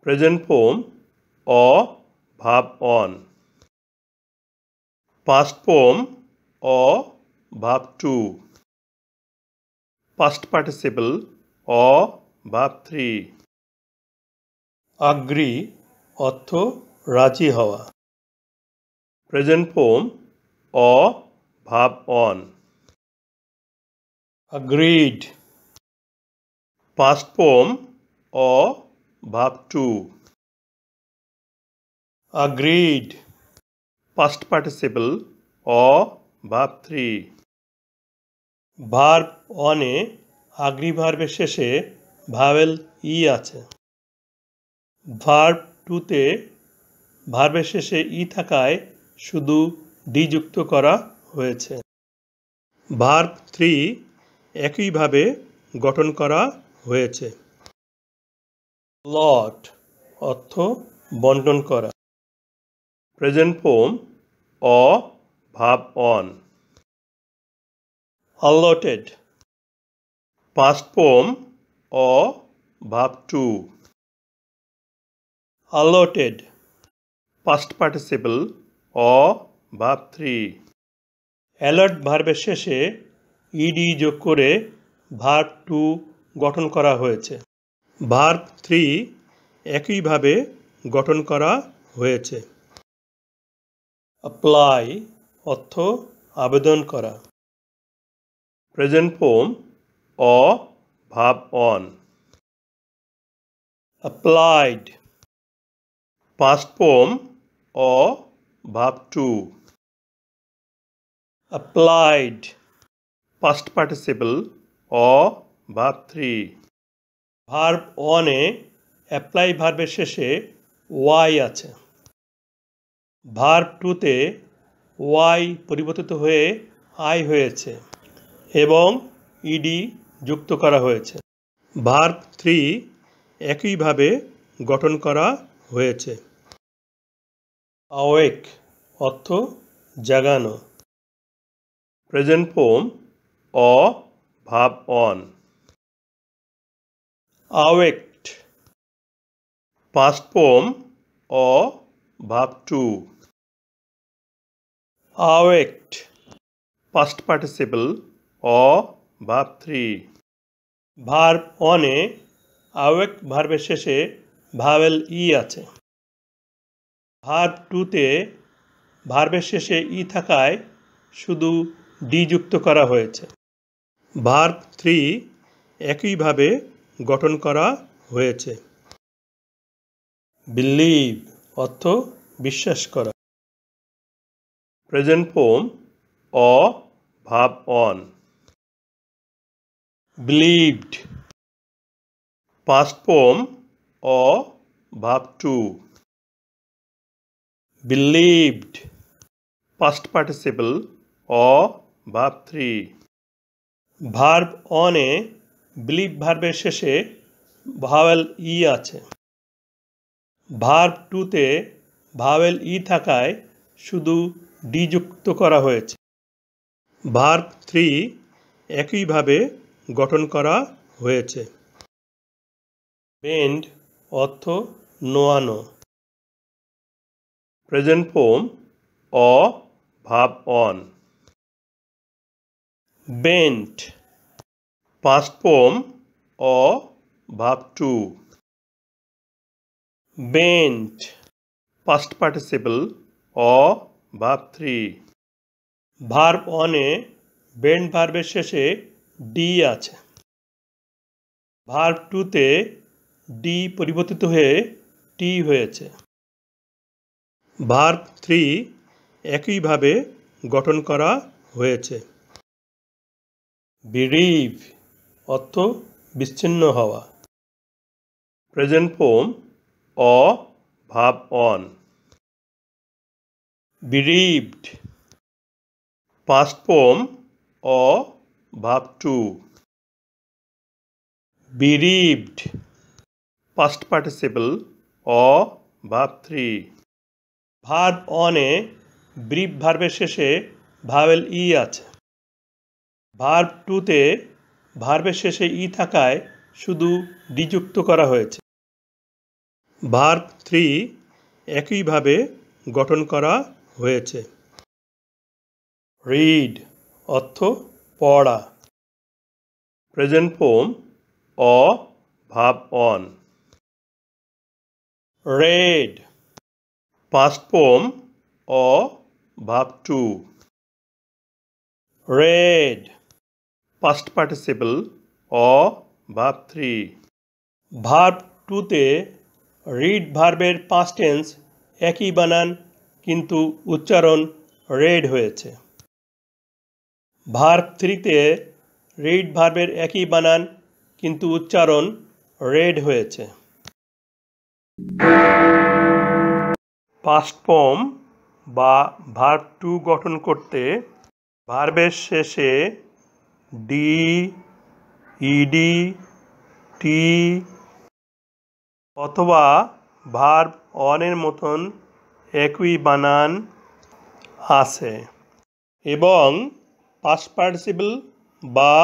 Present form অ ভাব on. Past form অ ভাব to. Past participle অ ভাব 3. Agree অর্থ রাজি হওয়া। Present form অ ভাব on. Agreed. Past form অ ভাব 2. Agreed. Past participle অ ভাব 3. ভার্ব অনে আগ্রী ভার্বের শেষে ভাওয়েল ই আছে। ভার্ব টুতে ভার্বের শেষে ই থাকায় শুধু ডি যুক্ত করা হয়েছে। ভার্ব 3 একইভাবে গঠন করা হয়েছে। লট অর্থ বন্টন করা। প্রেজেন্ট ফর্ম অ ভাব অন। allotted. Past form অ ভাব 2. allotted. Past participle অ ভাব 3. allot ভার্বের শেষে ইডি যোগ করে ভার্ব 2 গঠন করা হয়েছে। ভার্ব 3 একইভাবে গঠন করা হয়েছে। apply অর্থ আবেদন করা। প্রেজেন্ট ফর্ম অ ভাব on. applied. Past form অ ভাব 2. applied. Past participle অ ভাব 3. ভার্ব অনে অ্যাপ্লাই ভার্বের শেষে ওয়াই আছে। ভার্ব টুতে ওয়াই পরিবর্তিত হয়ে আই হয়েছে এবং ইডি যুক্ত করা হয়েছে। ভার্ব 3 একইভাবে গঠন করা হয়েছে। অ্যাওয়েক অর্থ জাগানো। প্রেজেন্ট ফর্ম অ ভাব অন। awaked. Past form অ ভাব 2. awaked. Past participle অ ভাব 3. ভার্ব অনে awake ভার্বের শেষে ভাওয়েল ই আছে। ভার্ব টুতে ভার্বের শেষে ই থাকায় শুধু ডি যুক্ত করা হয়েছে। ভার্ব 3 একইভাবে গঠন করা হয়েছে। বিলিভ অর্থ বিশ্বাস করা। প্রেজেন্ট ফর্ম অ ভাব অন। believed. Past form অ ভাব 2. believed. Past participle অ ভাব 3. ভার্ব অনে বিলিভ ভার্বের শেষে ভাওয়েল ই আছে। ভার্ব টুতে ভাওয়েল ই থাকায় শুধু ডি যুক্ত করা হয়েছে। ভার্ব 3 একইভাবে গঠন করা হয়েছে। বেন্ড অর্থ নোয়ানো। প্রেজেন্ট ফর্ম অ ভাব অন। বেন্ট. পাস্ট ফর্ম অ ভাব 2. বেন্ট. পাস্ট পার্টিসিপল অ ভাব 3. ভার্ব অনে বেন্ট ভার্বের শেষে ডি আছে। ভার্ব টুতে ডি পরিবর্তিত হয়ে টি হয়েছে। ভার্ব 3 একইভাবে গঠন করা হয়েছে। বিরিভ অর্থ বিচ্ছিন্ন হওয়া। প্রেজেন্ট ফর্ম অ ভাব অন। bereaved. Past form অ ভাব 2. bereaved. Past participle অ ভাব 3. ভার্ব অনে ব্রিভ ভার্বের শেষে ভাওয়েল ই আছে। ভার্ব টুতে ভার্বের শেষে ই থাকায় শুধু ডি যুক্ত করা হয়েছে। ভার্ব 3 একইভাবে গঠন করা হয়েছে। রিড অর্থ পড়া। Present form of verb one. Read past form of verb two. Read past participle of verb 3। Verb 2-তে রিড ভার্বের পাস্ট টেন্স একই বানান কিন্তু উচ্চারণ রেড হয়েছে। ভার্ব 3-তে রিড ভার্বের একই বানান কিন্তু উচ্চারণ রেড হয়েছে। পাস্ট ফর্ম বা ভার্ব 2 গঠন করতে ভার্বের শেষে ডি, ইডি, টি অথবা ভার্ব অনের মতন একই বানান আছে এবং পাস্ট পার্টিসিপল বা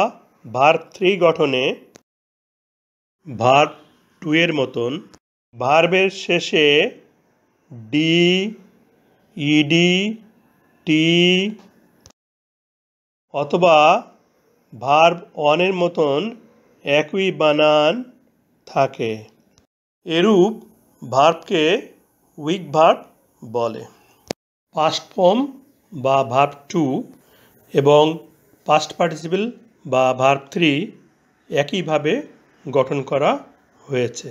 ভার্ব 3 গঠনে ভার্ব 2 এর মতন ভার্বের শেষে ডি, ইডি, টি অথবা ভার্ব অনের মতন একই বানান থাকে। এরূপ ভার্বকে উইক ভার্ব বলে। পাস্ট ফর্ম বা ভার্ব 2 এবং পাস্ট পার্টিসিপল বা ভার্ব 3 একইভাবে গঠন করা হয়েছে।